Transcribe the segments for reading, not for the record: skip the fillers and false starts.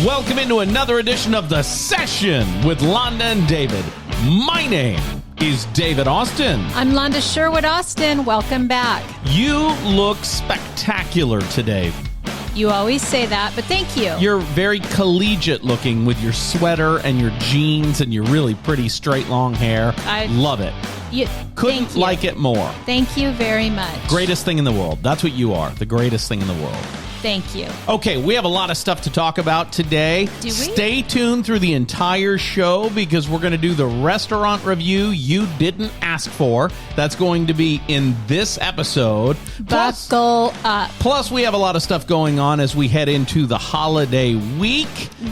Welcome into another edition of The Session with Londa and David. My name is David Austin. I'm Londa Sherwood Austin. Welcome back. You look spectacular today. You always say that, but thank you. You're very collegiate looking with your sweater and your jeans and your really pretty straight long hair. I love it. Couldn't like it more. Thank you very much. Greatest thing in the world. That's what you are. The greatest thing in the world. Thank you. Okay, we have a lot of stuff to talk about today. Do we? Stay tuned through the entire show because we're going to do the restaurant review you didn't ask for. That's going to be in this episode. Buckle up. Plus, we have a lot of stuff going on as we head into the holiday week.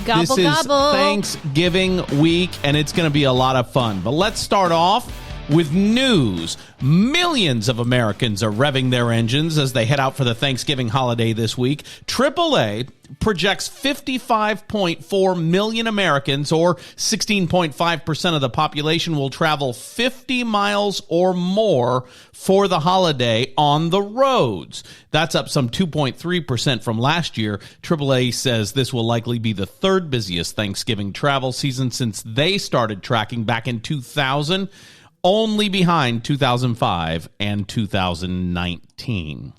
Gobble, this is gobble. Thanksgiving week, and it's going to be a lot of fun. But let's start off with news. Millions of Americans are revving their engines as they head out for the Thanksgiving holiday this week. AAA projects 55.4 million Americans, or 16.5% of the population, will travel 50 miles or more for the holiday on the roads. That's up some 2.3% from last year. AAA says this will likely be the third busiest Thanksgiving travel season since they started tracking back in 2000. Only behind 2005 and 2019.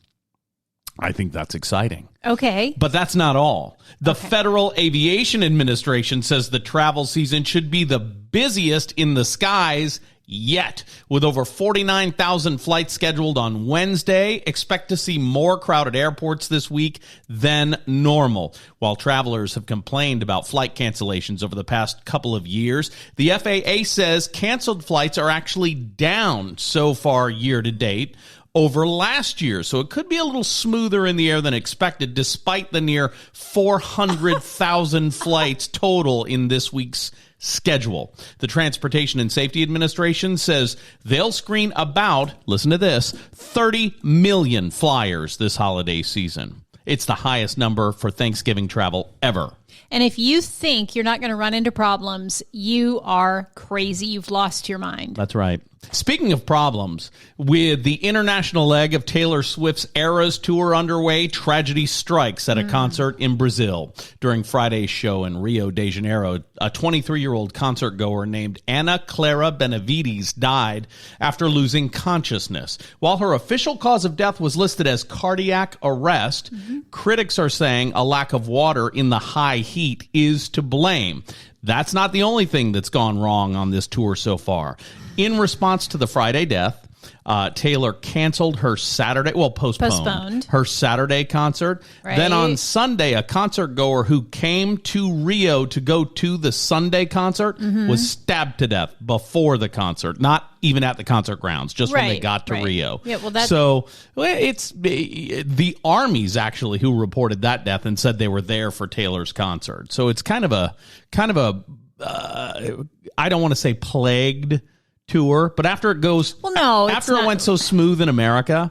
I think that's exciting. Okay. But that's not all. The Federal Aviation Administration says the travel season should be the busiest in the skies yet. With over 49,000 flights scheduled on Wednesday, expect to see more crowded airports this week than normal. While travelers have complained about flight cancellations over the past couple of years, the FAA says canceled flights are actually down so far year to date over last year. So it could be a little smoother in the air than expected, despite the near 400,000 flights total in this week's schedule. The Transportation and Safety Administration says they'll screen about, listen to this, 30 million flyers this holiday season. It's the highest number for Thanksgiving travel ever. And if you think you're not going to run into problems, you are crazy. You've lost your mind. That's right. Speaking of problems, with the international leg of Taylor Swift's Eras Tour underway, tragedy strikes at a concert in Brazil. During Friday's show in Rio de Janeiro, a 23-year-old concert goer named Ana Clara Benavides died after losing consciousness. While her official cause of death was listed as cardiac arrest, critics are saying a lack of water in the high heat is to blame. That's not the only thing that's gone wrong on this tour so far. In response to the Friday death, Taylor canceled her postponed her Saturday concert. Right. Then on Sunday, a concert goer who came to Rio to go to the Sunday concert was stabbed to death before the concert, not even at the concert grounds, just when they got to Rio. Yeah, so it's the armies actually who reported that death and said they were there for Taylor's concert. So it's kind of a I don't want to say plagued tour, but after it goes, after it went so smooth in America,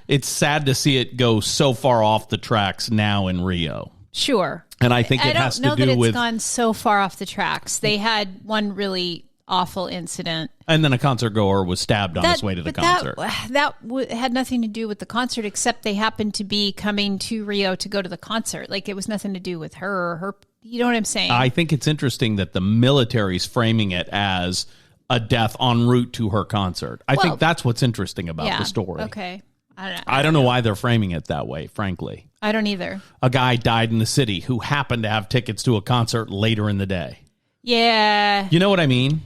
it's sad to see it go so far off the tracks now in Rio. Sure. And I think it has to do with... I don't know that it's gone so far off the tracks. They had one really awful incident. And then a concert goer was stabbed on his way to the concert. That had nothing to do with the concert, except they happened to be coming to Rio to go to the concert. Like, it was nothing to do with her. You know what I'm saying? I think it's interesting that the military's framing it as a death en route to her concert. I think that's what's interesting about the story. Okay. I don't know why they're framing it that way, frankly. I don't either. A guy died in the city who happened to have tickets to a concert later in the day. Yeah. You know what I mean?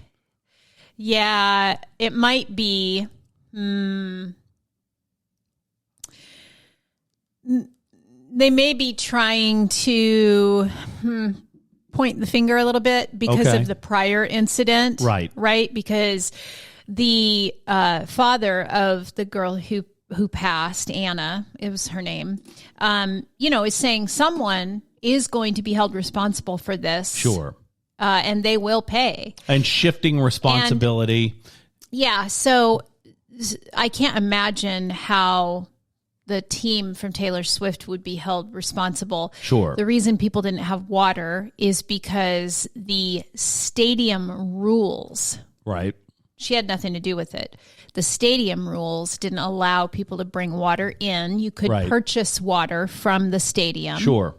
Yeah, it might be. They may be trying to point the finger a little bit because of the prior incident. Right? Because the father of the girl who passed, Anna, it was her name, is saying someone is going to be held responsible for this. Sure. And they will pay. And shifting responsibility. So I can't imagine how the team from Taylor Swift would be held responsible. Sure. The reason people didn't have water is because the stadium rules. Right. She had nothing to do with it. The stadium rules didn't allow people to bring water in. You could purchase water from the stadium. Sure.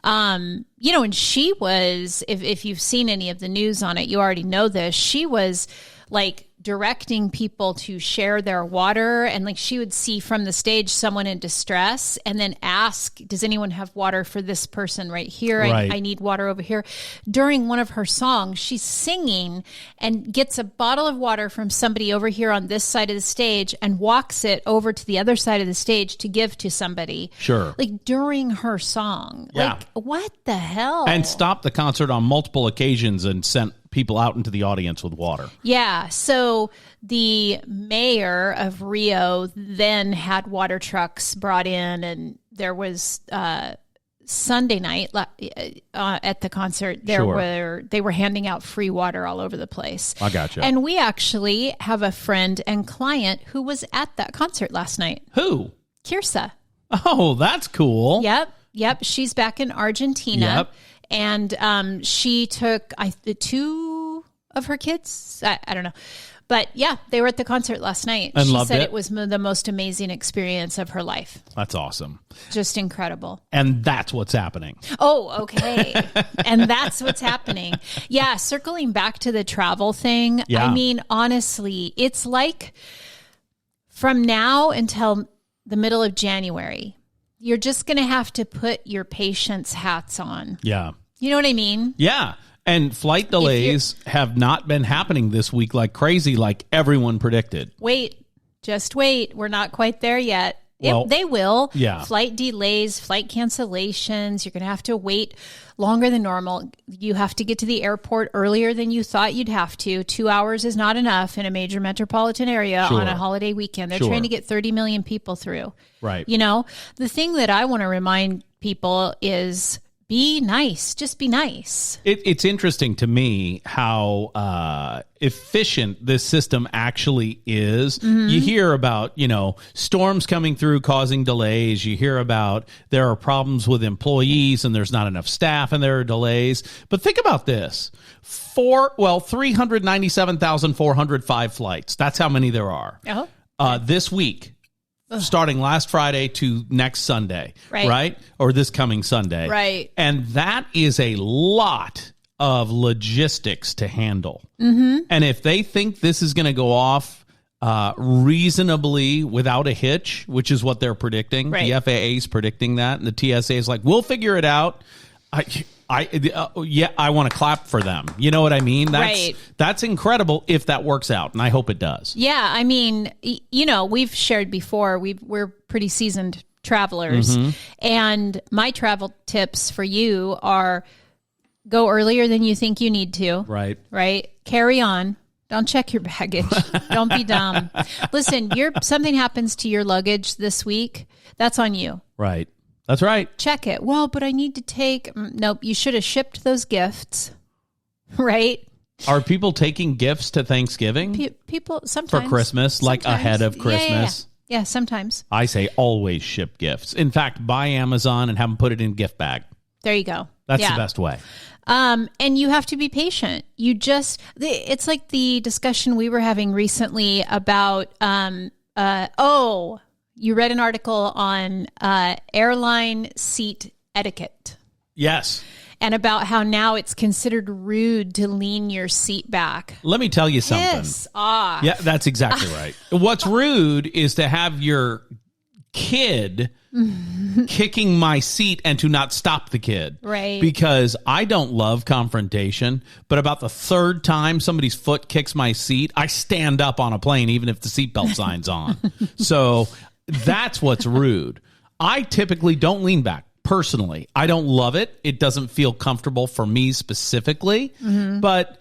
And she was, if you've seen any of the news on it, you already know this. She was like directing people to share their water, and like she would see from the stage someone in distress and then ask, does anyone have water for this person right here? Right. I need water over here. During one of her songs, she's singing and gets a bottle of water from somebody over here on this side of the stage and walks it over to the other side of the stage to give to somebody. Sure. Like during her song. Yeah. Like, what the hell? And stopped the concert on multiple occasions and sent people out into the audience with water. Yeah. So the mayor of Rio then had water trucks brought in, and there was Sunday night at the concert. They were handing out free water all over the place. I gotcha. And we actually have a friend and client who was at that concert last night. Who? Kirsa. Oh, that's cool. Yep. She's back in Argentina. Yep. And she took two of her kids. I don't know. But yeah, they were at the concert last night. And she loved said it? it was the most amazing experience of her life. That's awesome. Just incredible. And that's what's happening. Oh, okay. And that's what's happening. Yeah, circling back to the travel thing. Yeah. I mean, honestly, it's like from now until the middle of January, you're just going to have to put your patience hats on. Yeah. You know what I mean? Yeah. And flight delays have not been happening this week like crazy, like everyone predicted. Just wait. We're not quite there yet. Well, They will. Yeah. Flight delays, flight cancellations. You're going to have to wait longer than normal. You have to get to the airport earlier than you thought you'd have to. 2 hours is not enough in a major metropolitan area Sure. on a holiday weekend. They're Sure. trying to get 30 million people through. Right. You know, the thing that I want to remind people is be nice. Just be nice. It's interesting to me how efficient this system actually is. Mm-hmm. You hear about, storms coming through causing delays. You hear about there are problems with employees and there's not enough staff and there are delays. But think about this. 397,405 flights. That's how many there are. Oh. This week. Starting last Friday to next Sunday, right? Or this coming Sunday. Right. And that is a lot of logistics to handle. Mm-hmm. And if they think this is going to go off reasonably without a hitch, which is what they're predicting, the FAA is predicting that, and the TSA is like, we'll figure it out. I want to clap for them. You know what I mean? That's incredible if that works out, and I hope it does. Yeah, I mean, we've shared before. We're pretty seasoned travelers, and my travel tips for you are go earlier than you think you need to. Right. Carry on. Don't check your baggage. Don't be dumb. Listen, something happens to your luggage this week, that's on you. Right. That's right. Check it. Well, but I need to take... Nope, you should have shipped those gifts, right? Are people taking gifts to Thanksgiving? People, sometimes. For Christmas, like ahead of Christmas? Yeah, sometimes. I say always ship gifts. In fact, buy Amazon and have them put it in a gift bag. There you go. That's the best way. And you have to be patient. It's like the discussion we were having recently about... You read an article on airline seat etiquette. Yes. And about how now it's considered rude to lean your seat back. Let me tell you something. Piss off. Yeah, that's exactly right. What's rude is to have your kid kicking my seat and to not stop the kid. Right. Because I don't love confrontation, but about the third time somebody's foot kicks my seat, I stand up on a plane even if the seatbelt sign's on. So... that's what's rude. I typically don't lean back. Personally, I don't love it. It doesn't feel comfortable for me specifically. Mm-hmm. But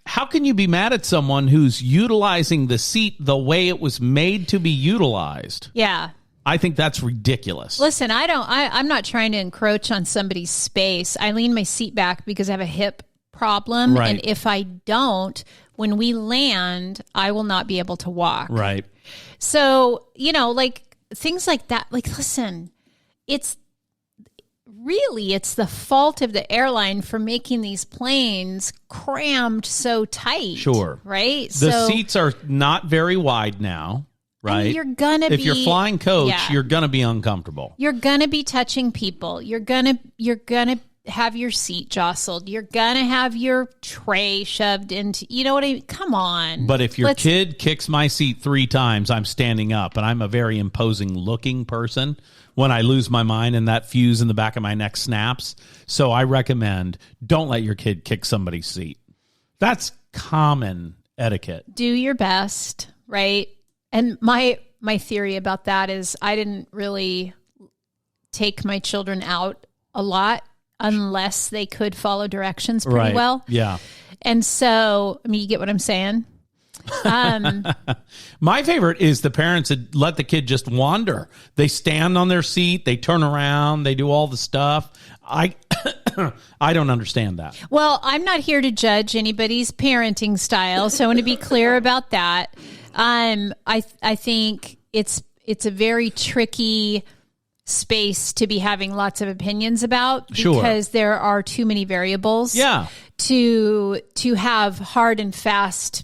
how can you be mad at someone who's utilizing the seat the way it was made to be utilized? Yeah. I think that's ridiculous. Listen, I'm not trying to encroach on somebody's space. I lean my seat back because I have a hip problem. Right. And if I don't, when we land, I will not be able to walk. Right. So, like things like that, like, listen, it's the fault of the airline for making these planes crammed so tight. Sure. Right? The seats are not very wide now, right? I mean, you're gonna if you're flying coach, you're gonna be uncomfortable. You're gonna be touching people. You're gonna have your seat jostled. You're gonna have your tray shoved into. You know what I mean? Come on. But if your kid kicks my seat 3 times, I'm standing up, and I'm a very imposing looking person. When I lose my mind and that fuse in the back of my neck snaps, so I recommend don't let your kid kick somebody's seat. That's common etiquette. Do your best, right? And my theory about that is I didn't really take my children out a lot unless they could follow directions pretty well. Yeah. And so, I mean, you get what I'm saying? My favorite is the parents that let the kid just wander. They stand on their seat, they turn around, they do all the stuff. I don't understand that. Well, I'm not here to judge anybody's parenting style, so I want to be clear about that. I think it's a very tricky space to be having lots of opinions about because there are too many variables. Yeah. To have hard and fast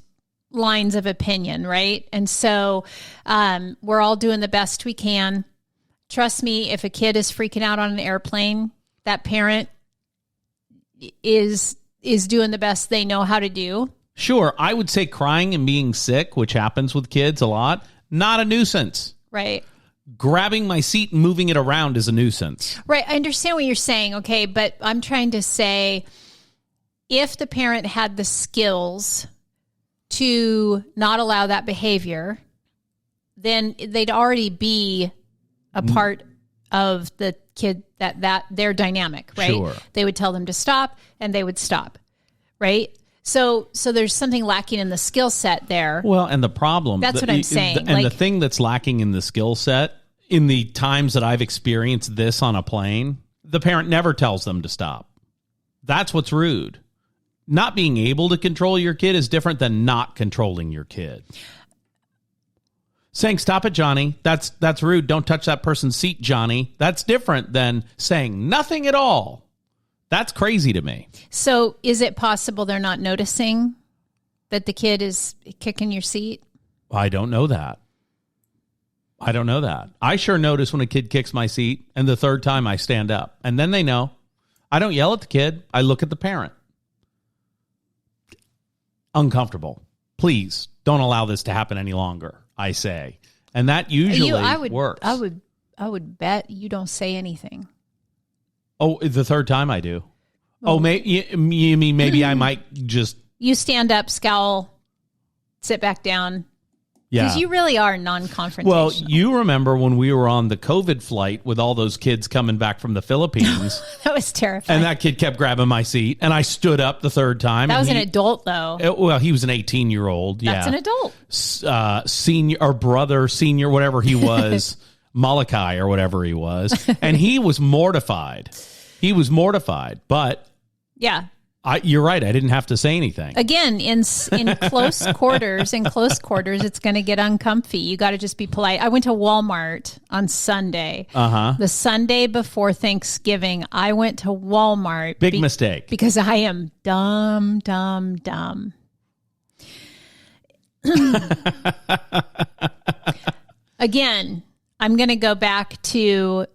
lines of opinion, right? And so we're all doing the best we can. Trust me, if a kid is freaking out on an airplane, that parent is doing the best they know how to do. Sure, I would say crying and being sick, which happens with kids a lot, not a nuisance. Right. Grabbing my seat and moving it around is a nuisance. Right, I understand what you're saying, okay, but I'm trying to say if the parent had the skills to not allow that behavior, then they'd already be a part of the kid that their dynamic, right? Sure. They would tell them to stop and they would stop, right? So there's something lacking in the skill set there. Well, and the problem... That's what I'm saying. And the thing that's lacking in the skill set, in the times that I've experienced this on a plane, the parent never tells them to stop. That's what's rude. Not being able to control your kid is different than not controlling your kid. Saying, stop it, Johnny. That's rude. Don't touch that person's seat, Johnny. That's different than saying nothing at all. That's crazy to me. So is it possible they're not noticing that the kid is kicking your seat? I don't know that. I sure notice when a kid kicks my seat, and the third time I stand up. And then they know. I don't yell at the kid. I look at the parent. Uncomfortable. Please don't allow this to happen any longer, I say. And that usually works. I would bet you don't say anything. Oh, the third time I do. Oh, you mean maybe I might just... You stand up, scowl, sit back down. Yeah. Because you really are non-confrontational. Well, you remember when we were on the COVID flight with all those kids coming back from the Philippines. That was terrifying. And that kid kept grabbing my seat, and I stood up the third time. That was an adult, though. Well, he was an 18-year-old. That's an adult. Senior or brother, senior, whatever he was, Malachi or whatever he was. And he was mortified. But... Yeah. You're right. I didn't have to say anything. Again, in close quarters, it's going to get uncomfy. You got to just be polite. I went to Walmart on Sunday. The Sunday before Thanksgiving, I went to Walmart. Big mistake. Because I am dumb. Again, I'm going to go back to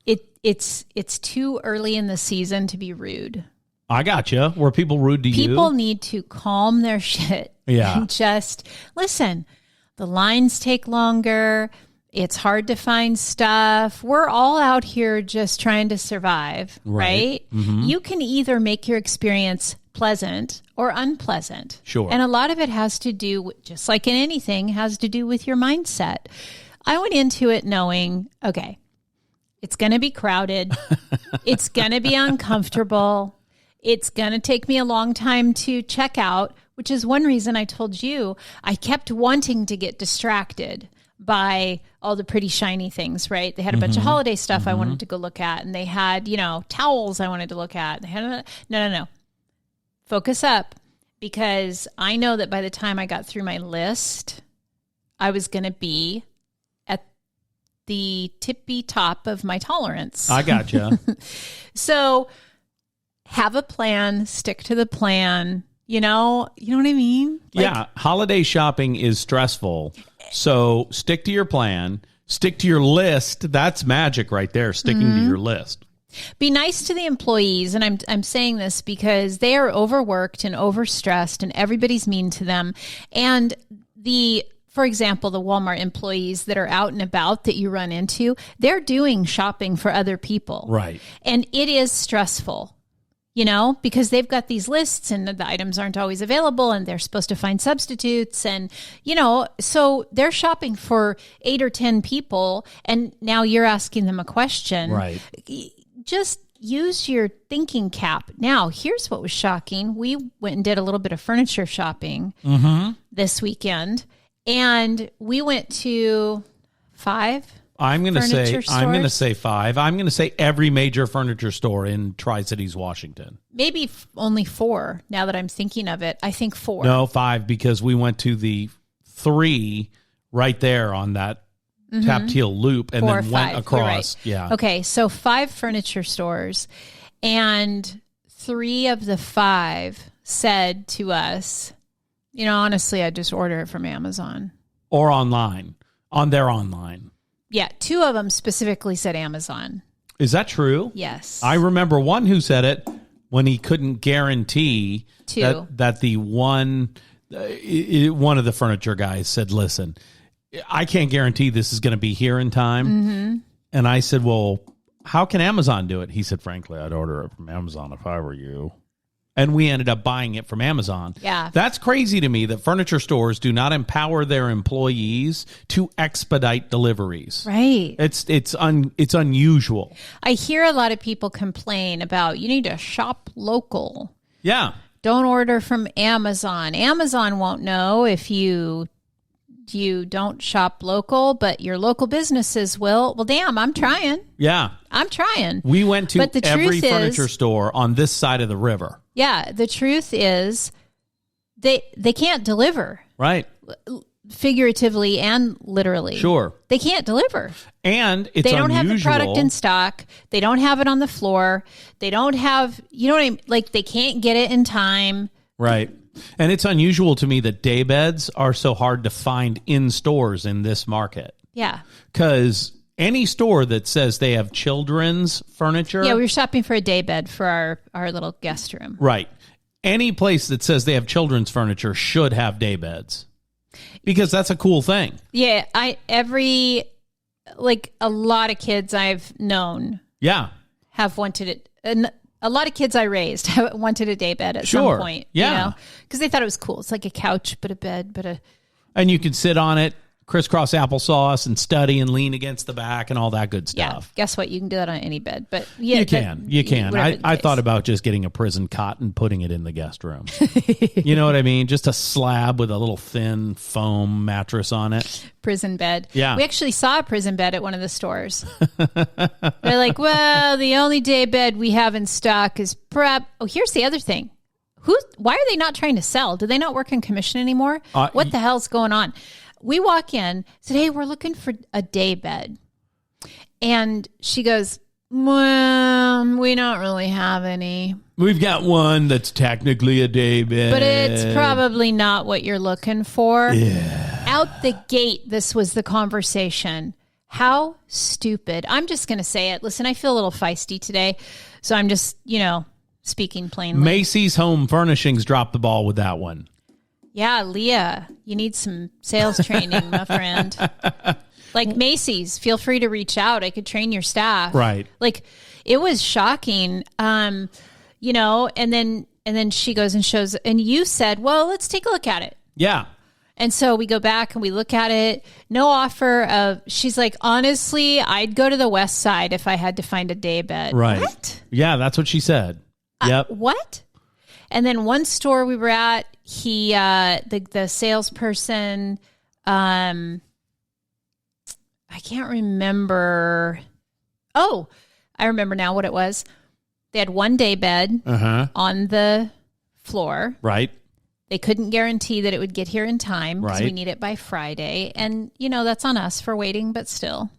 it. It's too early in the season to be rude. I gotcha. Were people rude to you? People need to calm their shit. Yeah. And just listen. The lines take longer. It's hard to find stuff. We're all out here just trying to survive, right? Mm-hmm. You can either make your experience pleasant or unpleasant. Sure. And a lot of it has to do, just like in anything, has to do with your mindset. I went into it knowing, okay, it's going to be crowded. It's going to be uncomfortable. It's going to take me a long time to check out, which is one reason I told you I kept wanting to get distracted by all the pretty shiny things, right? They had a bunch of holiday stuff I wanted to go look at, and they had, towels I wanted to look at. They had no. Focus up, because I know that by the time I got through my list, I was going to be at the tippy top of my tolerance. I gotcha. So... have a plan, stick to the plan. You know what I mean? Yeah, holiday shopping is stressful. So stick to your plan. Stick to your list. That's magic right there, sticking to your list. Be nice to the employees, and I'm saying this because they are overworked and overstressed, and everybody's mean to them. And for example, the Walmart employees that are out and about that you run into, they're doing shopping for other people. Right. And it is stressful, because they've got these lists and the items aren't always available and they're supposed to find substitutes. And, so they're shopping for 8 or 10 people. And now you're asking them a question. Right. Just use your thinking cap. Now, here's what was shocking. We went and did a little bit of furniture shopping this weekend. And we went to 5. I'm going to say 5. I'm going to say every major furniture store in Tri-Cities, Washington. Maybe only 4. Now that I'm thinking of it, I think 4. No, 5, because we went to the 3 right there on that Tap-Teal Loop and then went across. Right. Yeah. Okay, so 5 furniture stores, and 3 of the 5 said to us, honestly, I'd just order it from Amazon. Or online, on their online. Yeah, 2 of them specifically said Amazon. Is that true? Yes. I remember one who said it when he couldn't guarantee that the one of the furniture guys said, listen, I can't guarantee this is going to be here in time. And I said, well, how can Amazon do it? He said, frankly, I'd order it from Amazon if I were you. And we ended up buying it from Amazon. Yeah. That's crazy to me that furniture stores do not empower their employees to expedite deliveries. Right. It's unusual. I hear a lot of people complain about you need to shop local. Yeah. Don't order from Amazon. Amazon won't know if you don't shop local, but your local businesses will. Well, damn, I'm trying. Yeah. I'm trying. We went to every furniture store on this side of the river. Yeah. The truth is they can't deliver. Right. Figuratively and literally. Sure. They can't deliver. And it's They don't unusual. have the product in stock. They don't have it on the floor. They don't have, you know what I mean? Like they can't get it in time. Right. And it's unusual to me that day beds are so hard to find in stores in this market. Yeah. Because any store that says they have children's furniture. Yeah, we were shopping for a day bed for our little guest room. Right. Any place that says they have children's furniture should have day beds. Because that's a cool thing. Yeah. A lot of kids I've known. Yeah. Have wanted it. And a lot of kids I raised wanted a day bed at some point. Yeah. Because they thought it was cool. It's like a couch, but a bed, and you can sit on it, crisscross applesauce, and study and lean against the back and all that good stuff. Yeah. Guess what? You can do that on any bed. But yeah, you can. I thought about just getting a prison cot and putting it in the guest room. You know what I mean? Just a slab with a little thin foam mattress on it. Prison bed. Yeah. We actually saw a prison bed at one of the stores. They're like, well, the only day bed we have in stock is prep. Oh, here's the other thing. Why are they not trying to sell? Do they not work in commission anymore? What the hell's going on? We walk in, said, hey, we're looking for a day bed. And she goes, well, we don't really have any. We've got one that's technically a day bed. But it's probably not what you're looking for. Yeah. Out the gate, this was the conversation. How stupid. I'm just going to say it. Listen, I feel a little feisty today. So I'm just, speaking plainly. Macy's Home Furnishings dropped the ball with that one. Yeah, Leah, you need some sales training, my friend. Like Macy's, feel free to reach out. I could train your staff. Right. Like it was shocking. And then she goes and shows, and you said, well, let's take a look at it. Yeah. And so we go back and we look at it. No offer of, she's like, honestly, I'd go to the West Side if I had to find a day bed. Right. What? Yeah, that's what she said. Yep. What? And then one store we were at, the salesperson, I can't remember. Oh, I remember now what it was. They had one day bed on the floor. Right. They couldn't guarantee that it would get here in time because right. we need it by Friday. And, that's on us for waiting, but still.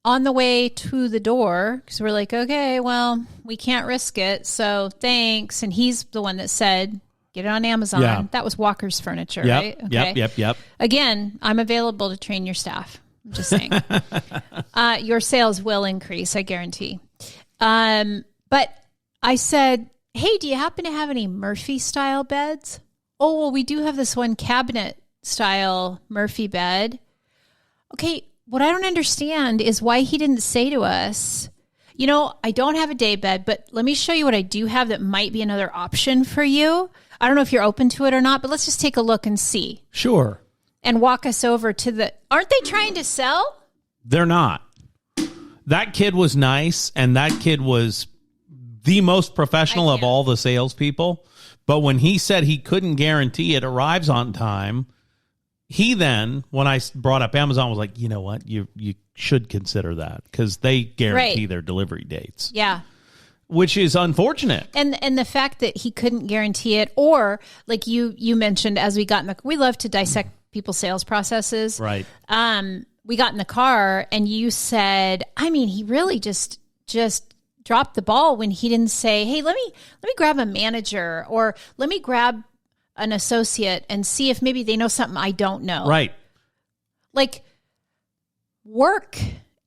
On the way to the door, because we're like, okay, well, we can't risk it, so thanks. And he's the one that said, Get it on Amazon. Yeah. That was Walker's Furniture, Yep, right? Okay. Yep. Again, I'm available to train your staff. I'm just saying. Your sales will increase, I guarantee. But I said, hey, do you happen to have any Murphy-style beds? Oh, well, we do have this one cabinet-style Murphy bed. Okay, what I don't understand is why he didn't say to us, I don't have a day bed, but let me show you what I do have that might be another option for you. I don't know if you're open to it or not, but let's just take a look and see. Sure. And walk us over to aren't they trying to sell? They're not. That kid was nice, and that kid was the most professional of all the salespeople. But when he said he couldn't guarantee it arrives on time, he then, when I brought up Amazon, was like, you know what? You should consider that because they guarantee their delivery dates. Yeah. Which is unfortunate. And the fact that he couldn't guarantee it, or like you mentioned, as we love to dissect people's sales processes. Right. We got in the car and you said, he really just dropped the ball when he didn't say, hey, let me grab a manager, or let me grab an associate and see if maybe they know something I don't know. Right. Like, work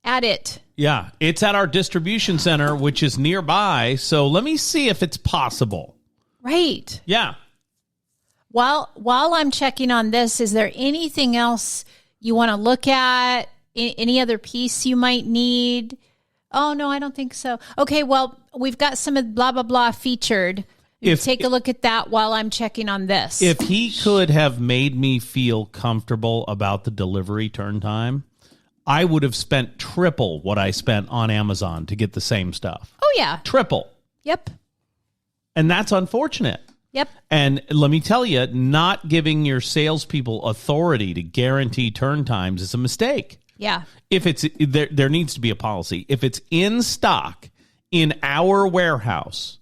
at it. Yeah. It's at our distribution center, which is nearby. So let me see if it's possible. Right. Yeah. While I'm checking on this, is there anything else you want to look at? Any other piece you might need? Oh, no, I don't think so. Okay, well, we've got some of blah, blah, blah featured. Take a look at that while I'm checking on this. If he could have made me feel comfortable about the delivery turn time, I would have spent triple what I spent on Amazon to get the same stuff. Oh, yeah. Triple. Yep. And that's unfortunate. Yep. And let me tell you, not giving your salespeople authority to guarantee turn times is a mistake. Yeah. If it's there needs to be a policy. If it's in stock in our warehouse,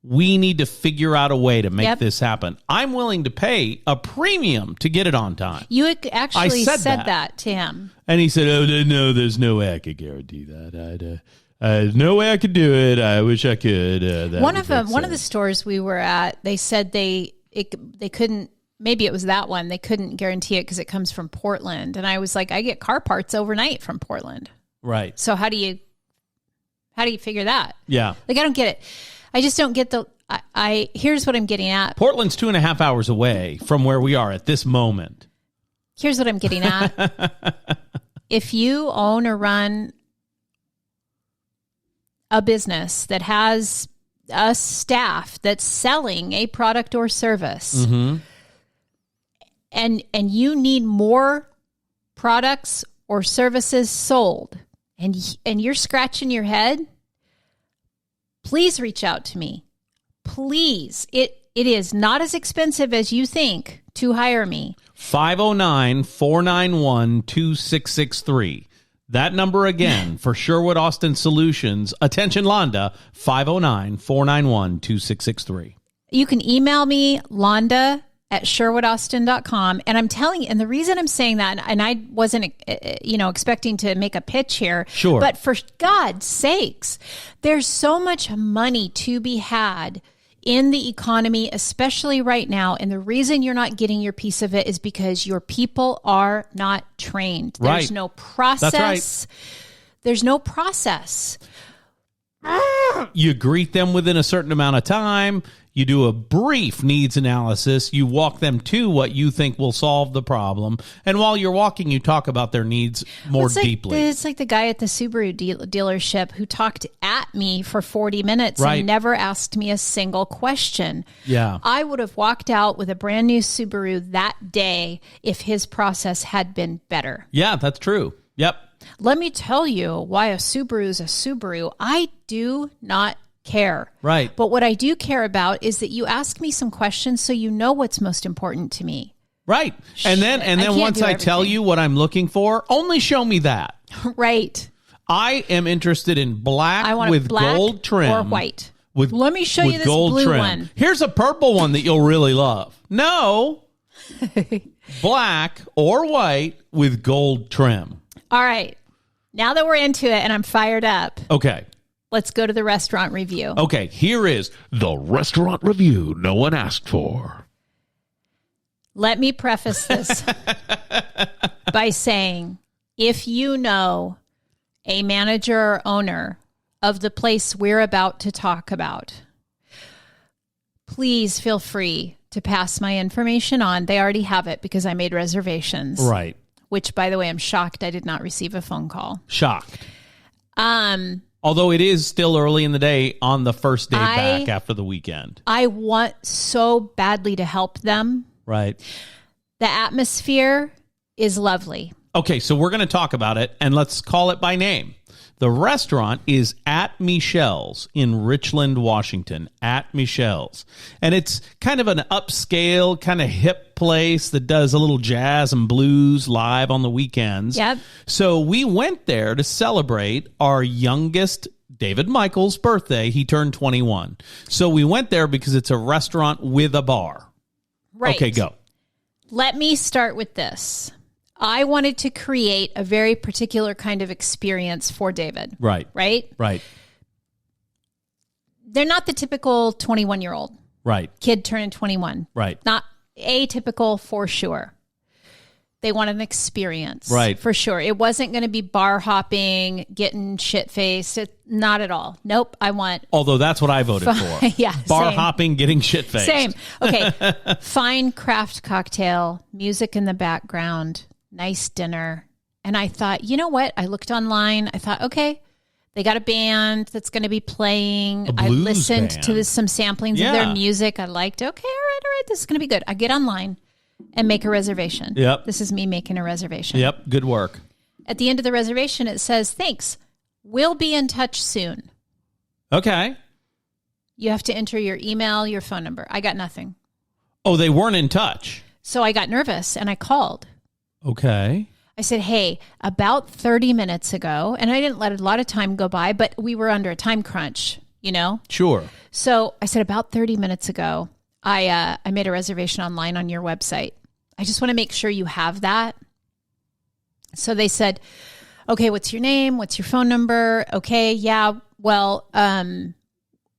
we need to figure out a way to make this happen. I'm willing to pay a premium to get it on time. You actually said that to him. And he said, oh, no, there's no way I could guarantee that. There's no way I could do it. I wish I could. One of the stores we were at, they said they couldn't. Maybe it was that one. They couldn't guarantee it because it comes from Portland. And I was like, I get car parts overnight from Portland. Right. So how do you figure that? Yeah. Like, I don't get it. I just don't get here's what I'm getting at. Portland's 2.5 hours away from where we are at this moment. Here's what I'm getting at. If you own or run a business that has a staff that's selling a product or service, mm-hmm. and you need more products or services sold, and you're scratching your head, please reach out to me. Please. It is not as expensive as you think to hire me. 509-491-2663. That number again for Sherwood Austin Solutions. Attention, Londa, 509-491-2663. You can email me, londa@sherwoodaustin.com. And I'm telling you, and the reason I'm saying that, and I wasn't, expecting to make a pitch here. Sure. But for God's sakes, there's so much money to be had in the economy, especially right now. And the reason you're not getting your piece of it is because your people are not trained. Right. There's no process. That's right. There's no process. You greet them within a certain amount of time. You do a brief needs analysis. You walk them to what you think will solve the problem. And while you're walking, you talk about their needs more deeply. It's like the guy at the Subaru dealership who talked at me for 40 minutes and never asked me a single question. Yeah. I would have walked out with a brand new Subaru that day if his process had been better. Yeah, that's true. Yep. Let me tell you why a Subaru is a Subaru. I do not care. Right. But what I do care about is that you ask me some questions so you know what's most important to me. Right. And then once I tell you what I'm looking for, only show me that. Right. I am interested in black with gold trim. Or white. Let me show you this blue one. Here's a purple one that you'll really love. No. Black or white with gold trim. All right. Now that we're into it and I'm fired up. Okay. Let's go to the restaurant review. Okay, here is the restaurant review no one asked for. Let me preface this by saying, if you know a manager or owner of the place we're about to talk about, please feel free to pass my information on. They already have it because I made reservations. Right. Which, by the way, I'm shocked I did not receive a phone call. Shocked. Although it is still early in the day on the first day back after the weekend. I want so badly to help them. Right. The atmosphere is lovely. Okay, so we're going to talk about it, and let's call it by name. The restaurant is at Michelle's in Richland, Washington, at Michelle's. And it's kind of an upscale, kind of hip place that does a little jazz and blues live on the weekends. Yep. So we went there to celebrate our youngest, David Michael's, birthday. He turned 21. So we went there because it's a restaurant with a bar. Right. Okay, go. Let me start with this. I wanted to create a very particular kind of experience for David. Right. Right? Right. They're not the typical 21-year-old. Right. Kid turning 21. Right. Not atypical for sure. They want an experience. Right. For sure. It wasn't going to be bar hopping, getting shit-faced. Not at all. Nope. I want... Although that's what I voted for. Yeah. Bar same. hopping, getting shit-faced. Same. Okay. Fine craft cocktail, music in the background, nice dinner. And I thought, you know what? I looked online. I thought, okay, they got a band that's going to be playing. I listened to some samplings of their music. I liked, okay, all right. This is going to be good. I get online and make a reservation. Yep. This is me making a reservation. Yep. Good work. At the end of the reservation, it says, thanks. We'll be in touch soon. Okay. You have to enter your email, your phone number. I got nothing. Oh, they weren't in touch. So I got nervous and I called. Okay. I said, hey, about 30 minutes ago, and I didn't let a lot of time go by, but we were under a time crunch, you know? Sure. So I said, about 30 minutes ago, I made a reservation online on your website. I just want to make sure you have that. So they said, okay, what's your name? What's your phone number? Okay, yeah, well,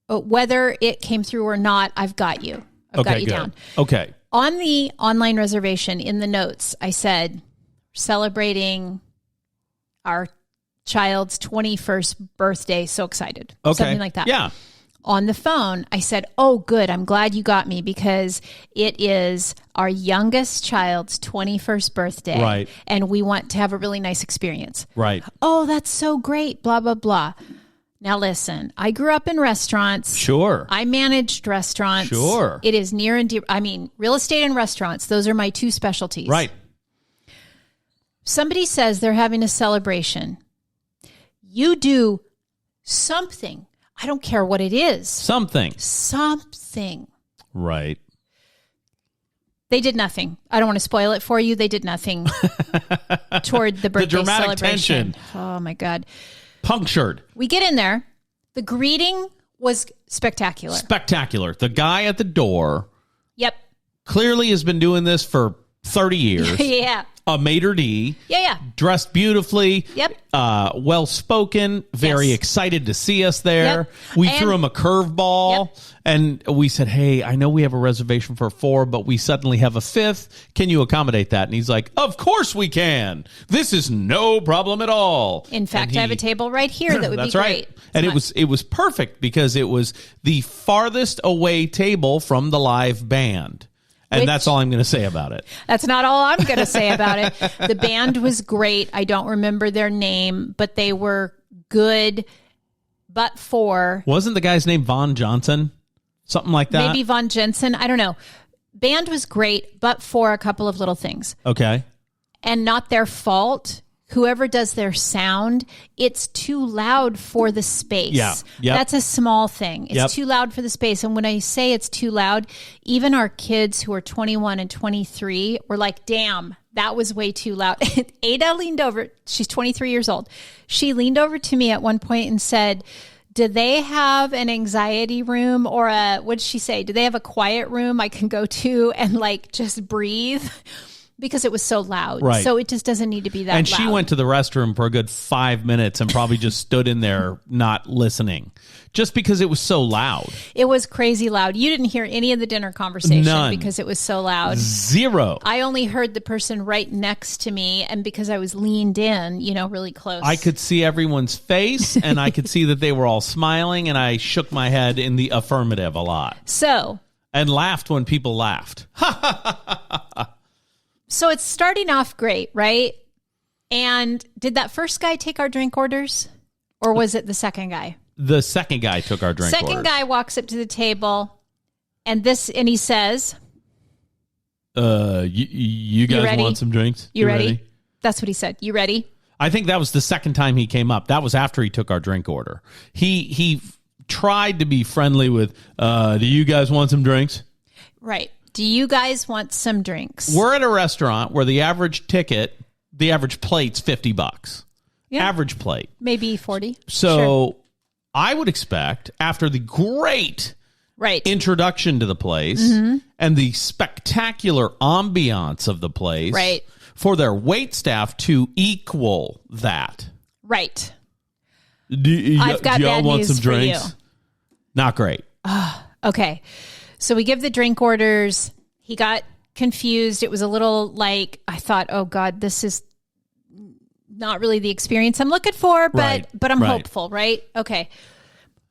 whether it came through or not, I've got you. I've got you down. Okay. On the online reservation, in the notes, I said, celebrating our child's 21st birthday. So excited. Okay. Something like that. Yeah. On the phone, I said, oh, good. I'm glad you got me because it is our youngest child's 21st birthday. Right. And we want to have a really nice experience. Right. Oh, that's so great. Blah, blah, blah. Now, listen, I grew up in restaurants. Sure. I managed restaurants. Sure. It is near and dear. I mean, real estate and restaurants, those are my two specialties. Right. Somebody says they're having a celebration. You do something. I don't care what it is. Something. Right. They did nothing. I don't want to spoil it for you. They did nothing toward the birthday dramatic celebration. tension. Oh, my God. Punctured. We get in there. The greeting was spectacular. Spectacular. The guy at the door Yep. clearly has been doing this for 30 years. Yeah. A maitre d'. Yeah. Dressed beautifully. Yep. Well-spoken. Very excited to see us there. Yep. We threw him a curveball. Yep. And we said, hey, I know we have a reservation for 4, but we suddenly have a 5th. Can you accommodate that? And he's like, of course we can. This is no problem at all. In fact, I have a table right here that would be great. Right. And it was perfect because it was the farthest away table from the live band. And that's all I'm going to say about it. That's not all I'm going to say about it. The band was great. I don't remember their name, but they were good. But for... Wasn't the guy's name Von Johnson? Something like that? Maybe Von Jensen. I don't know. Band was great, but for a couple of little things. Okay. And not their fault. Whoever does their sound, it's too loud for the space. Yeah. Yep. That's a small thing. It's too loud for the space. And when I say it's too loud, even our kids who are 21 and 23 were like, damn, that was way too loud. Ada leaned over. She's 23 years old. She leaned over to me at one point and said, do they have an anxiety room or what did she say? Do they have a quiet room I can go to and like just breathe? Because it was so loud. Right. So it just doesn't need to be that and loud. she went to the restroom for a good 5 minutes and probably just stood in there not listening just because it was so loud. It was crazy loud. You didn't hear any of the dinner conversation. None. Because it was so loud. Zero. I only heard the person right next to me, and because I was leaned in, really close. I could see everyone's face, and I could see that they were all smiling, and I shook my head in the affirmative a lot. And laughed when people laughed. So it's starting off great, right? And did that first guy take our drink orders? Or was it the second guy? The second guy took our drink orders. Second guy walks up to the table, and he says, you guys want some drinks? You ready? That's what he said. You ready? I think that was the second time he came up. That was after he took our drink order. He tried to be friendly with, do you guys want some drinks? Right. Do you guys want some drinks? We're at a restaurant where the average plate's $50. Yeah. Average plate. Maybe 40. So sure. I would expect, after the great introduction to the place and the spectacular ambiance of the place, for their wait staff to equal that. Right. I've got bad news some drinks? For you. Not great. Okay. So we give the drink orders. He got confused. It was a little like, I thought, oh God, this is not really the experience I'm looking for, but I'm hopeful, right? Okay.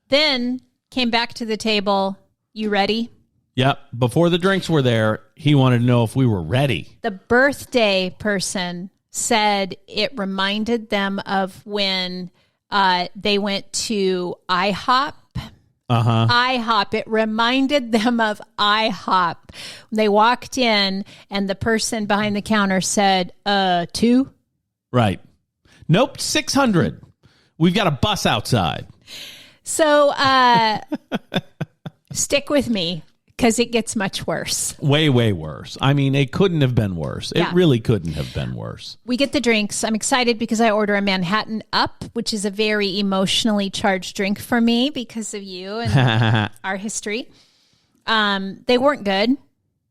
Then came back to the table. You ready? Yep. Before the drinks were there, he wanted to know if we were ready. The birthday person said it reminded them of when they went to IHOP. IHOP. It reminded them of IHOP. They walked in and the person behind the counter said, 2? Right. Nope, 600. We've got a bus outside. So stick with me because it gets much worse. Way, way worse. I mean, it couldn't have been worse. Yeah. It really couldn't have been worse. We get the drinks. I'm excited because I order a Manhattan Up, which is a very emotionally charged drink for me because of you and our history. They weren't good.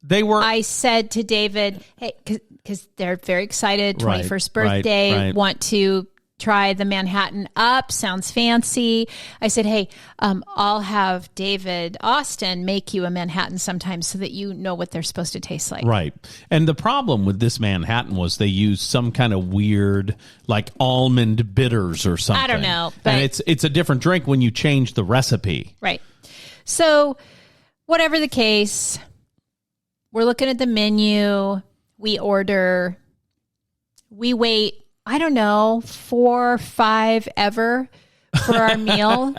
They were. I said to David, hey, because they're very excited, 21st birthday, want to try the Manhattan Up. Sounds fancy. I said, hey, I'll have David Austin make you a Manhattan sometime so that you know what they're supposed to taste like. Right. And the problem with this Manhattan was they used some kind of weird, like almond bitters or something. I don't know. But and it's a different drink when you change the recipe. Right. So whatever the case, we're looking at the menu. We order. We wait. I don't know, 4 or 5 ever for our meal,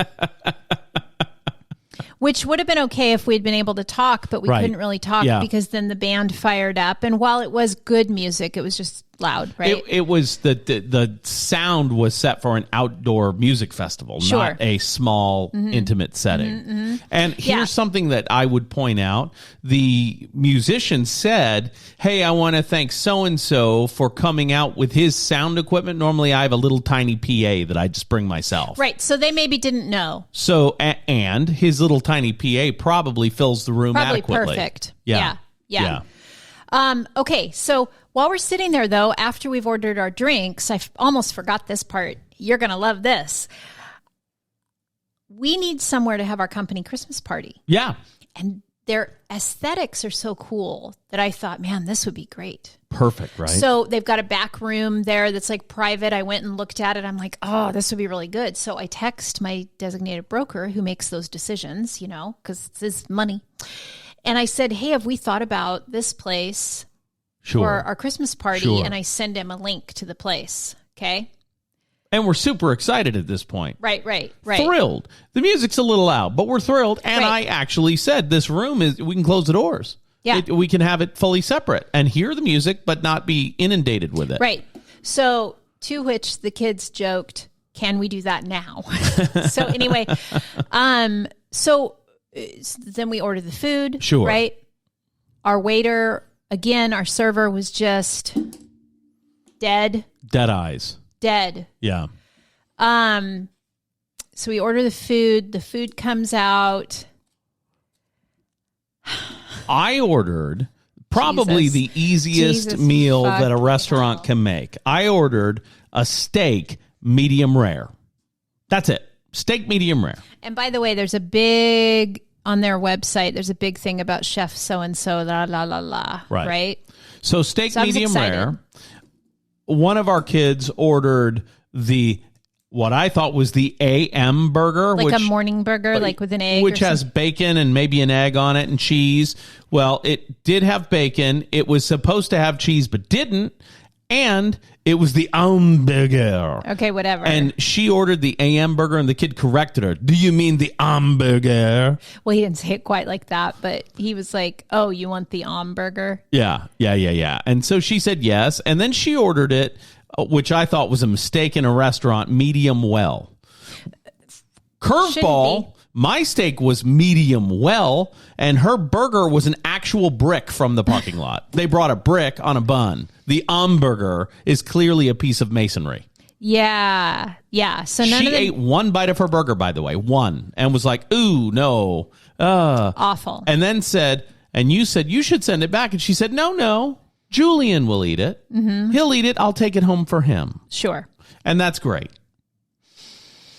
which would have been okay if we'd been able to talk, but we couldn't really talk because then the band fired up. And while it was good music, it was just loud, right? It was the sound was set for an outdoor music festival, not a small, intimate setting. And here's something that I would point out. The musician said, hey, I want to thank so-and-so for coming out with his sound equipment. Normally, I have a little tiny PA that I just bring myself. Right, so they maybe didn't know. So, and his little tiny PA probably fills the room adequately. Perfect. Yeah. Okay, so while we're sitting there, though, after we've ordered our drinks, I almost forgot this part. You're going to love this. We need somewhere to have our company Christmas party. Yeah. And their aesthetics are so cool that I thought, man, this would be great. Perfect, right? So they've got a back room there that's like private. I went and looked at it. I'm like, oh, this would be really good. So I text my designated broker who makes those decisions, because it's his money. And I said, hey, have we thought about this place for our Christmas party? And I send him a link to the place. Okay. And we're super excited at this point. Right. Thrilled. The music's a little loud, but we're thrilled. And I actually said this room we can close the doors. Yeah. We can have it fully separate and hear the music, but not be inundated with it. Right. So to which the kids joked, can we do that now? So anyway, so then we ordered the food. Sure. Right. Our waiter, again, our server was just dead. Dead eyes. Dead. Yeah. So we order the food. The food comes out. I ordered probably the easiest meal that a restaurant can make. I ordered a steak medium rare. That's it. Steak medium rare. And by the way, there's a big, on their website, there's a big thing about chef so-and-so, right? So steak medium rare. One of our kids ordered what I thought was the AM burger. Like a morning burger, like with an egg. Which has bacon and maybe an egg on it and cheese. Well, it did have bacon. It was supposed to have cheese, but didn't. And it was the hamburger. Okay, whatever. And she ordered the AM burger, and the kid corrected her. Do you mean the hamburger? Well, he didn't say it quite like that, but he was like, oh, you want the hamburger? Yeah. And so she said yes. And then she ordered it, which I thought was a mistake in a restaurant, medium well. Curveball. My steak was medium well, and her burger was an actual brick from the parking lot. They brought a brick on a bun. The hamburger is clearly a piece of masonry. Yeah. So she ate one bite of her burger, by the way, one, and was like, ooh, no. Awful. And then said, and you said, you should send it back. And she said, no, Julian will eat it. Mm-hmm. He'll eat it. I'll take it home for him. Sure. And that's great.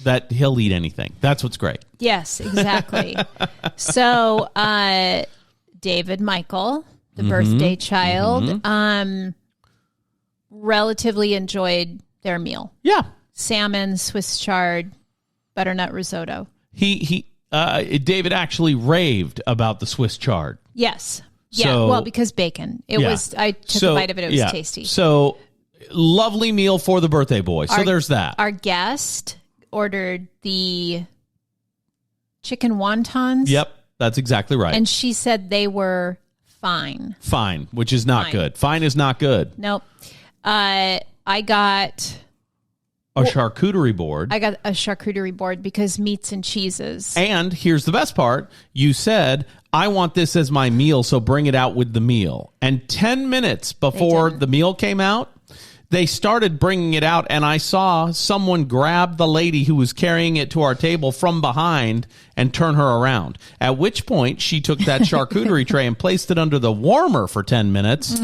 That he'll eat anything. That's what's great. Yes, exactly. So, David Michael, the birthday child, relatively enjoyed their meal. Yeah. Salmon, Swiss chard, butternut risotto. David actually raved about the Swiss chard. Yes. Yeah, well, because bacon. I took a bite of it. It was tasty. So, lovely meal for the birthday boy. So, there's that. Our guest ordered the chicken wontons. Yep, that's exactly right. And she said they were fine. Fine, which is not good. Fine is not good. Nope. I got a charcuterie board. I got a charcuterie board because meats and cheeses. And here's the best part. You said, I want this as my meal, so bring it out with the meal. And 10 minutes before the meal came out, they started bringing it out, and I saw someone grab the lady who was carrying it to our table from behind and turn her around, at which point she took that charcuterie tray and placed it under the warmer for 10 minutes,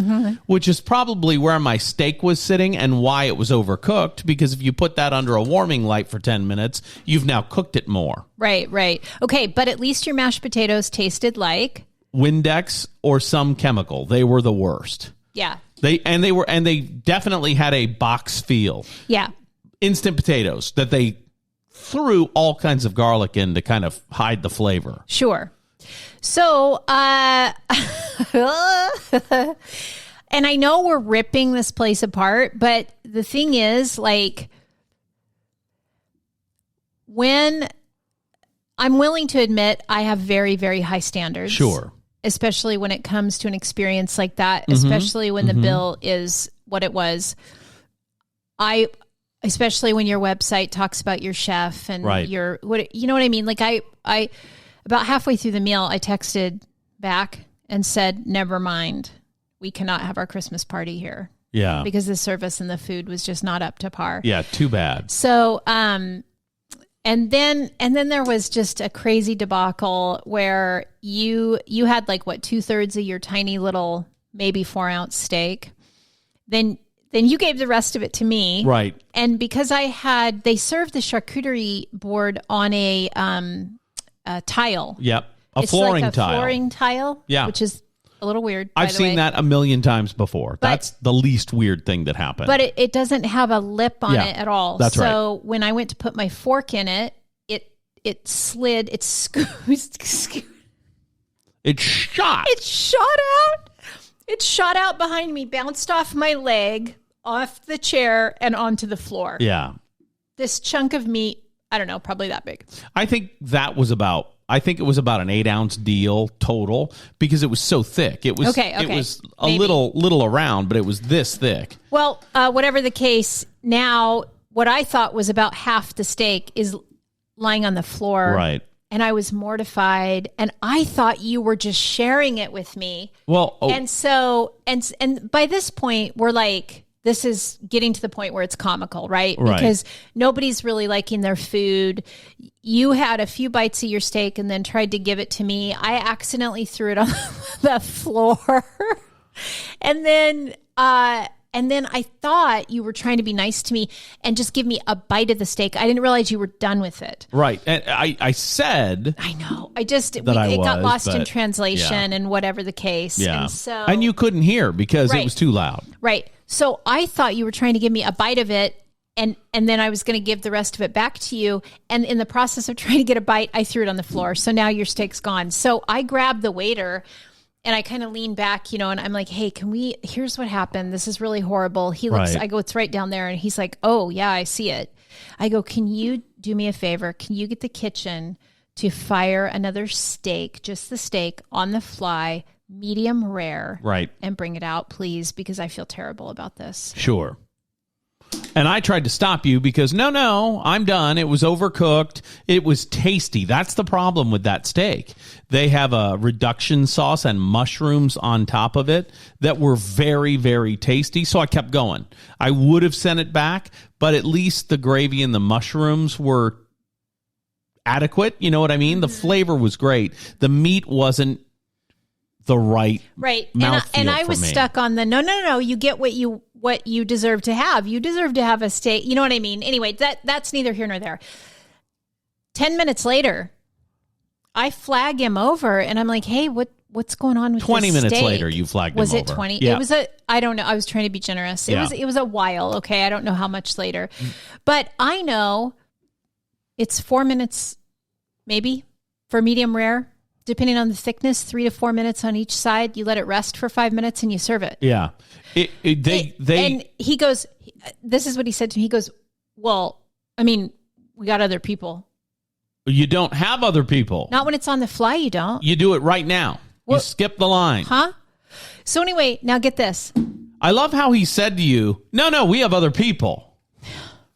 which is probably where my steak was sitting and why it was overcooked, because if you put that under a warming light for 10 minutes, you've now cooked it more. Right. Okay, but at least your mashed potatoes tasted like Windex or some chemical. They were the worst. Yeah. They definitely had a box feel. Yeah. Instant potatoes that they threw all kinds of garlic in to kind of hide the flavor. Sure. So, and I know we're ripping this place apart, but the thing is, like, when I'm willing to admit I have very, very high standards. Sure. Especially when it comes to an experience like that, especially when the bill is what it was. Especially when your website talks about your chef and your, you know what I mean? Like I about halfway through the meal, I texted back and said, never mind, we cannot have our Christmas party here. Yeah. Because the service and the food was just not up to par. Yeah. Too bad. So, and then there was just a crazy debacle where you had like 2/3 of your tiny little maybe 4-ounce steak. Then you gave the rest of it to me. Right. And because they served the charcuterie board on a tile. Yep. A flooring tile. Yeah. Which is a little weird. I've seen that a million times before. That's the least weird thing that happened. But it doesn't have a lip on it at all. That's right. So when I went to put my fork in it, it slid, it scooched. It shot. It shot out. It shot out behind me, bounced off my leg, off the chair, and onto the floor. Yeah. This chunk of meat, I don't know, probably that big. I think it was about an 8-ounce deal total because it was so thick. It was okay. It was a little around, but it was this thick. Well, whatever the case, now what I thought was about half the steak is lying on the floor. Right. And I was mortified, and I thought you were just sharing it with me. Well, and so and by this point, we're like, this is getting to the point where it's comical, right? Because nobody's really liking their food. You had a few bites of your steak and then tried to give it to me. I accidentally threw it on the floor. And then I thought you were trying to be nice to me and just give me a bite of the steak. I didn't realize you were done with it. Right. And I said... I know. It got lost in translation and whatever the case. Yeah. And you couldn't hear because it was too loud. Right. So I thought you were trying to give me a bite of it, and then I was going to give the rest of it back to you. And in the process of trying to get a bite, I threw it on the floor. So now your steak's gone. So I grabbed the waiter... And I kind of lean back, and I'm like, hey, here's what happened. This is really horrible. He looks, I go, it's right down there. And he's like, oh yeah, I see it. I go, can you do me a favor? Can you get the kitchen to fire another steak, just the steak on the fly, medium rare. Right. And bring it out, please, because I feel terrible about this. Sure. And I tried to stop you because, no, I'm done. It was overcooked. It was tasty. That's the problem with that steak. They have a reduction sauce and mushrooms on top of it that were very, very tasty. So I kept going. I would have sent it back, but at least the gravy and the mushrooms were adequate. You know what I mean? The flavor was great. The meat wasn't the right mouthfeel and I was stuck on the no. You get what you deserve to have. You deserve to have a steak. You know what I mean? Anyway, that's neither here nor there. 10 minutes later, I flag him over, and I'm like, hey, what's going on with 20 this minutes steak? later, you flagged him over. Was it 20? Yeah. It was I don't know. I was trying to be generous. It was a while. Okay. I don't know how much later, but I know it's 4 minutes, maybe, for medium rare. Depending on the thickness, 3 to 4 minutes on each side. You let it rest for 5 minutes and you serve it. Yeah. And he goes, this is what he said to me. He goes, well, I mean, we got other people. You don't have other people. Not when it's on the fly, you don't. You do it right now. You skip the line. Huh? So anyway, now get this. I love how he said to you, no, we have other people.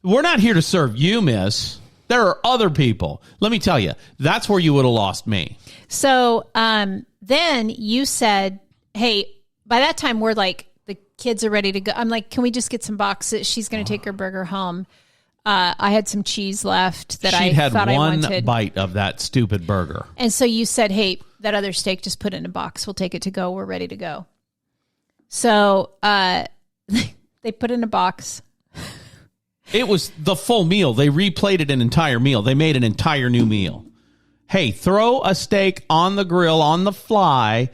We're not here to serve you, miss. There are other people. Let me tell you, that's where you would have lost me. So then you said, hey, by that time we're like, the kids are ready to go. I'm like, can we just get some boxes? She's going to take her burger home. I had some cheese left that I thought I wanted. She had one bite of that stupid burger. And so you said, hey, that other steak, just put it in a box. We'll take it to go. We're ready to go. So they put it in a box. It was the full meal. They replated an entire meal. They made an entire new meal. Hey, throw a steak on the grill on the fly.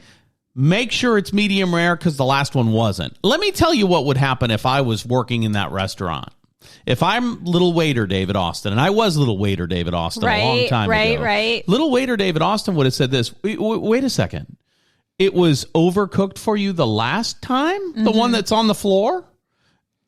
Make sure it's medium rare because the last one wasn't. Let me tell you what would happen if I was working in that restaurant. If I'm little waiter David Austin, and I was little waiter David Austin a long time ago. Right. Little waiter David Austin would have said this. Wait a second. It was overcooked for you the last time? Mm-hmm. The one that's on the floor?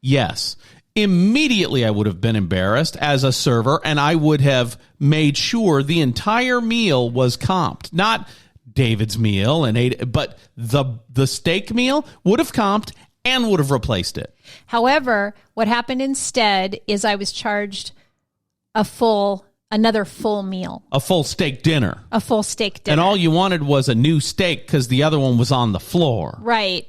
Yes. Immediately, I would have been embarrassed as a server, and I would have made sure the entire meal was comped. Not David's meal, but the steak meal would have comped and would have replaced it. However, what happened instead is I was charged another full meal. A full steak dinner. A full steak dinner. And all you wanted was a new steak because the other one was on the floor. Right.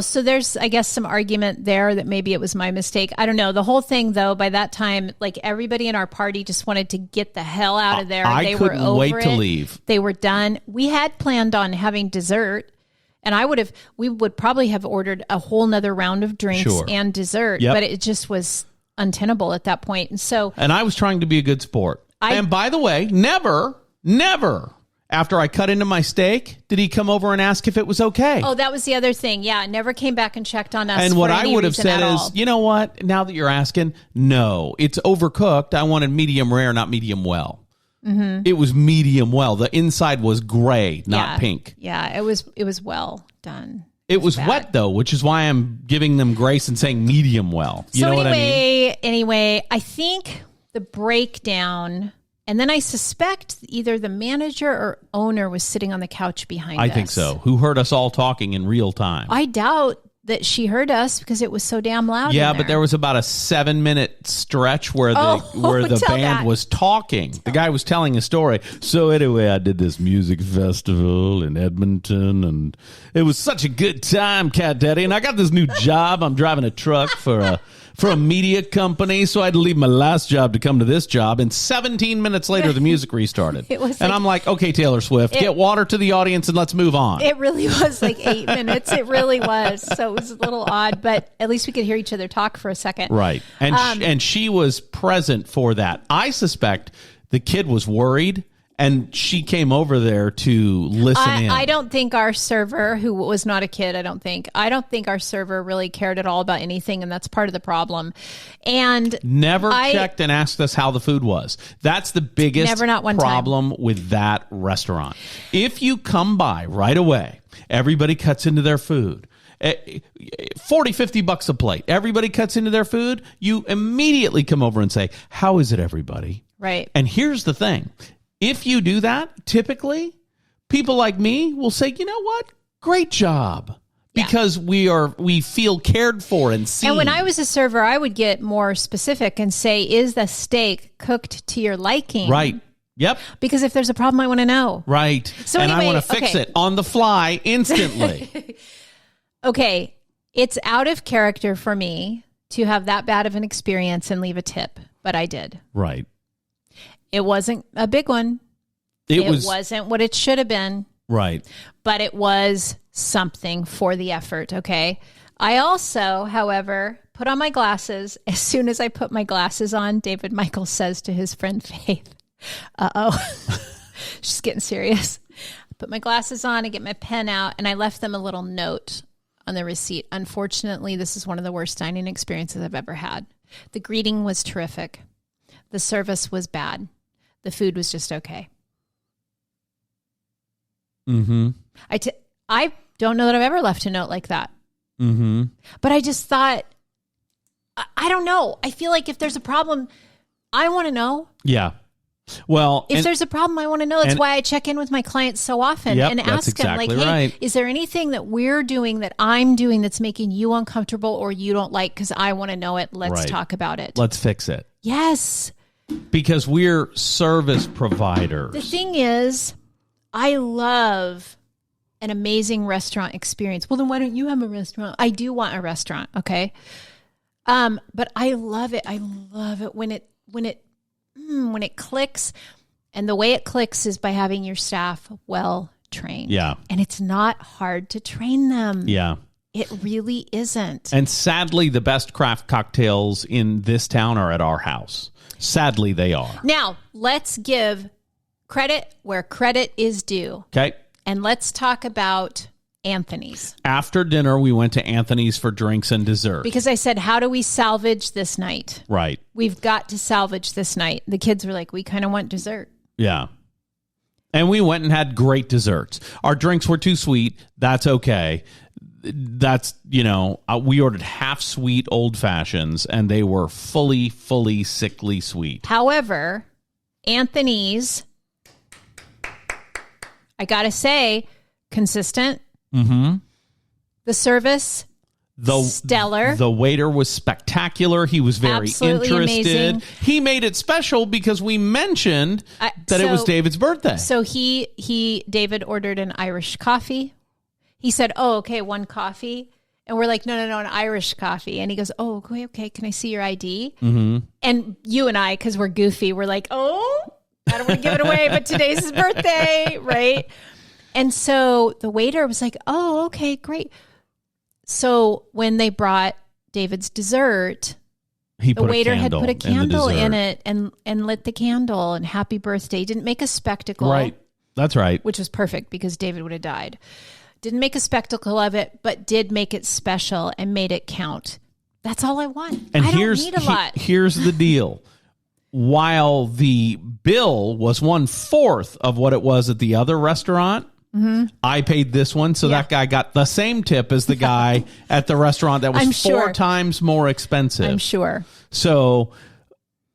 So there's, I guess, some argument there that maybe it was my mistake. I don't know. The whole thing, though, by that time, like everybody in our party just wanted to get the hell out of there. They couldn't wait to leave. They were done. We had planned on having dessert, and we would probably have ordered a whole nother round of drinks and dessert, but it just was untenable at that point. And I was trying to be a good sport. And by the way, never after I cut into my steak, did he come over and ask if it was okay? Oh, that was the other thing. Yeah, never came back and checked on us. And what I would have said is, you know what? Now that you're asking, no, it's overcooked. I wanted medium rare, not medium well. Mm-hmm. It was medium well. The inside was gray, not pink. Yeah, it was well done. It was wet, though, which is why I'm giving them grace and saying medium well. You know what I mean? Anyway, I think the breakdown... And then I suspect either the manager or owner was sitting on the couch behind us. I think so. Who heard us all talking in real time. I doubt that she heard us because it was so damn loud. Yeah, but there was about a 7-minute stretch where the band was talking. The guy was telling a story. So anyway, I did this music festival in Edmonton, and it was such a good time, Cat Daddy. And I got this new job. I'm driving a truck for for a media company, so I had to leave my last job to come to this job. And 17 minutes later, the music restarted. I'm like, okay, Taylor Swift, get water to the audience and let's move on. It really was like 8 minutes. It really was. So it was a little odd, but at least we could hear each other talk for a second. Right. And, and she was present for that. I suspect the kid was worried. And she came over there to listen in. I don't think our server, who was not a kid, I don't think our server really cared at all about anything, and that's part of the problem. And never checked and asked us how the food was. That's the biggest problem with that restaurant. If you come by right away, everybody cuts into their food. $40-50 a plate. Everybody cuts into their food. You immediately come over and say, "How is it, everybody?" Right. And here's the thing. If you do that, typically, people like me will say, "You know what? Great job." Because we feel cared for and seen. And when I was a server, I would get more specific and say, "Is the steak cooked to your liking?" Right. Yep. Because if there's a problem, I want to know. Right. So and anyway, I want to fix it on the fly instantly. Okay. It's out of character for me to have that bad of an experience and leave a tip, but I did. Right. It wasn't a big one. It wasn't what it should have been. Right. But it was something for the effort, okay? I also, however, put on my glasses. As soon as I put my glasses on, David Michael says to his friend Faith, "Uh-oh." She's getting serious. I put my glasses on, I get my pen out, and I left them a little note on the receipt. Unfortunately, this is one of the worst dining experiences I've ever had. The greeting was terrific. The service was bad. The food was just okay. Mm-hmm. I don't know that I've ever left a note like that. Mm-hmm. But I just thought, I don't know. I feel like if there's a problem, I want to know. Yeah. Well, if there's a problem, I want to know. That's why I check in with my clients so often and ask them, like, "Hey, is there anything that we're doing, that I'm doing, that's making you uncomfortable or you don't like? Because I want to know it. Let's talk about it. Let's fix it." Yes. Because we're service providers. The thing is, I love an amazing restaurant experience. Well, then why don't you have a restaurant? I do want a restaurant, okay? But I love it. I love it when it clicks, and the way it clicks is by having your staff well trained. Yeah. And it's not hard to train them. Yeah. It really isn't. And sadly, the best craft cocktails in this town are at our house. Sadly, they are. Now, let's give credit where credit is due. Okay. And let's talk about Anthony's. After dinner, we went to Anthony's for drinks and dessert. Because I said, how do we salvage this night? Right. We've got to salvage this night. The kids were like, we kind of want dessert. Yeah. And we went and had great desserts. Our drinks were too sweet. That's okay. That's, we ordered half sweet old fashions and they were fully sickly sweet. However, Anthony's, I got to say, consistent. Mm-hmm. The service, stellar. The waiter was spectacular. He was very Absolutely interested. Amazing. He made it special because we mentioned that it was David's birthday. So David ordered an Irish coffee. He said, "Oh, okay, one coffee." And we're like, no, an Irish coffee. And he goes, "Oh, okay, can I see your ID?" Mm-hmm. And you and I, because we're goofy, we're like, "Oh, I don't want to give it away, but today's his birthday," right? And so the waiter was like, "Oh, okay, great." So when they brought David's dessert, the waiter had put a candle in it and lit the candle and happy birthday. Didn't make a spectacle. Right. That's right. Which was perfect because David would have died. Didn't make a spectacle of it, but did make it special and made it count. That's all I want. And I don't need a lot. Here's the deal. While the bill was 1/4 of what it was at the other restaurant, mm-hmm. I paid this one, so that guy got the same tip as the guy at the restaurant that was 4 times more expensive. I'm sure. So,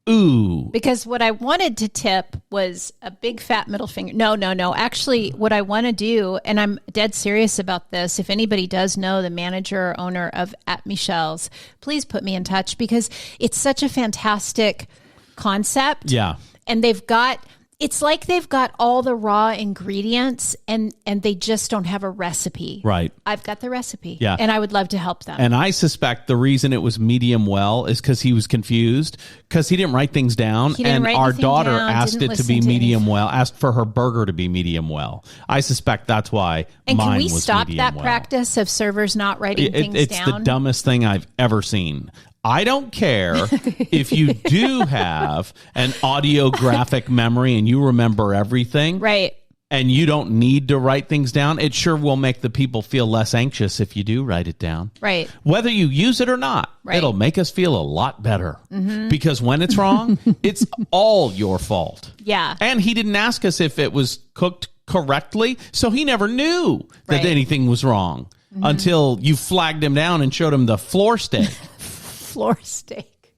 ooh. Because what I wanted to tip was a big fat middle finger. No. Actually, what I want to do, and I'm dead serious about this, if anybody does know the manager or owner of At Michelle's, please put me in touch because it's such a fantastic concept. Yeah. And they've got... It's like they've got all the raw ingredients and they just don't have a recipe. Right. I've got the recipe. Yeah. And I would love to help them. And I suspect the reason it was medium well is because he was confused, because he didn't write things down. And our daughter asked it to be medium well, asked for her burger to be medium well. I suspect that's why and mine was medium well. And can we stop that practice of servers not writing things down? It's the dumbest thing I've ever seen. I don't care if you do have an audiographic memory and you remember everything. Right. And you don't need to write things down. It sure will make the people feel less anxious if you do write it down. Right. Whether you use it or not, it'll make us feel a lot better. Mm-hmm. Because when it's wrong, it's all your fault. Yeah. And he didn't ask us if it was cooked correctly, so he never knew that anything was wrong until you flagged him down and showed him the floor steak. Floor steak.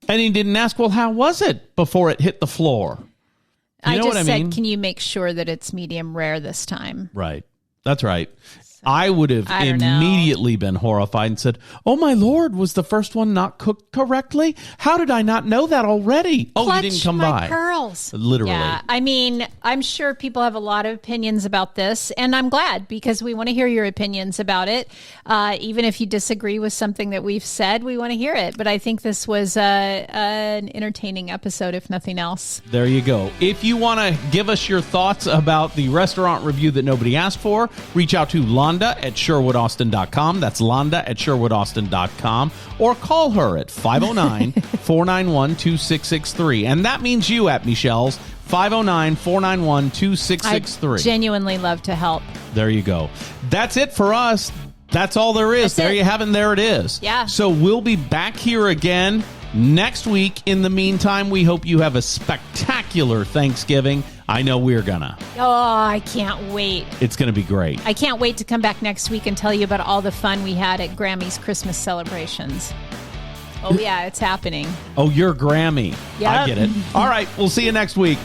And he didn't ask, well, how was it before it hit the floor? I just said, can you make sure that it's medium rare this time? Right. That's right. I would have immediately been horrified and said, oh, my Lord, was the first one not cooked correctly? How did I not know that already? Oh, you didn't come by. Pearls. Literally. Yeah. I mean, I'm sure people have a lot of opinions about this, and I'm glad because we want to hear your opinions about it. Even if you disagree with something that we've said, we want to hear it. But I think this was an entertaining episode, if nothing else. There you go. If you want to give us your thoughts about the restaurant review that nobody asked for, reach out to Londa at SherwoodAustin.com. That's Londa at SherwoodAustin.com. Or call her at 509-491-2663. And that means you at Michelle's, 509-491-2663. I genuinely love to help. There you go. That's it for us. That's all there is. There you have it, and there it is. Yeah. So we'll be back here again next week. In the meantime, we hope you have a spectacular Thanksgiving. I know we're gonna. Oh, I can't wait. It's gonna be great. I can't wait to come back next week and tell you about all the fun we had at Grammy's Christmas celebrations. Oh, yeah, it's happening. Oh, you're Grammy. Yeah. I get it. All right, we'll see you next week.